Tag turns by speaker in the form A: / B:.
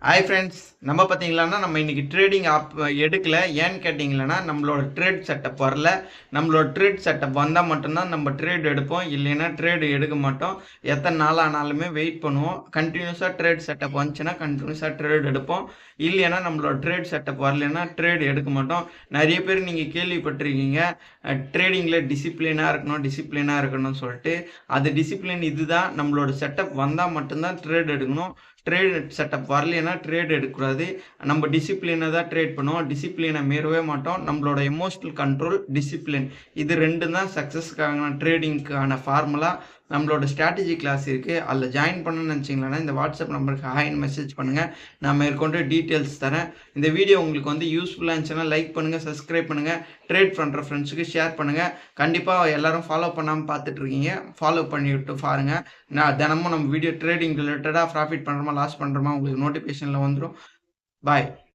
A: Hi friends, நம்ம பார்த்தீங்களான்னா நம்ம இன்னைக்கு ட்ரேடிங் ஆப் எடுக்கல. ஏன்னு கேட்டிங்கன்னா நம்மளோட ட்ரேட் செட்டப் வரல. நம்மளோட ட்ரேட் செட்டப் வந்தால் மட்டும்தான் நம்ம ட்ரேட் எடுப்போம். இல்லைன்னா ட்ரேடு எடுக்க மாட்டோம். எத்தனை நாள் ஆனாலுமே வெயிட் பண்ணுவோம். கண்டினியூஸாக ட்ரேட் செட்டப் வந்துச்சுன்னா கண்டினியூஸாக ட்ரேட் எடுப்போம். இல்லைன்னா நம்மளோட ட்ரேட் செட்டப் வரலைன்னா ட்ரேட் எடுக்க மாட்டோம். நிறைய பேர் நீங்கள் கேள்விப்பட்டிருக்கீங்க, ட்ரேடிங்கில் டிசிப்ளினாக இருக்கணும்னு சொல்லிட்டு. அது டிசிப்ளின் இதுதான். நம்மளோட செட்டப் வந்தால் மட்டும்தான் ட்ரேட் எடுக்கணும். ட்ரேட் செட்டப் வரலைன்னா ட்ரேட் எடுக்கக்கூடாது. நம்ம டிசிப்ளினை தான் ட்ரேட் பண்ணுவோம். டிசிப்ளினை மீறவே மாட்டோம். நம்மளோட எமோஷனல் கண்ட்ரோல், டிசிப்ளின் இது 2 தான் சக்ஸஸ்க்கான ட்ரேடிங்க்கான ஃபார்முலா. நம்மளோட ஸ்ட்ராட்டஜி கிளாஸ் இருக்குது. அதில் ஜாயின் பண்ணணும்னு நினச்சிங்களா இந்த வாட்ஸ்அப் நம்பருக்கு ஹாய்னு மெசேஜ் பண்ணுங்கள். நான் மேற்கொண்டு டீட்டெயில்ஸ் தரேன். இந்த வீடியோ உங்களுக்கு வந்து யூஸ்ஃபுல்லாக இருந்துச்சுன்னா லைக் பண்ணுங்கள், சப்ஸ்கிரைப் பண்ணுங்கள், ட்ரேட் பண்ணுற ஃப்ரெண்ட்ஸுக்கு ஷேர் பண்ணுங்கள். கண்டிப்பாக எல்லாரும் ஃபாலோ பண்ணாமல் பார்த்துட்ருக்கீங்க, ஃபாலோ பண்ணிவிட்டு பாருங்கள். நான் தினமும் நம்ம வீடியோ ட்ரேடிங் ரிலேட்டடாக ப்ராஃபிட் பண்ணுறோமா லாஸ் பண்ணுறோமா உங்களுக்கு நோட்டிஃபிகேஷனில் வந்துடும். பாய்.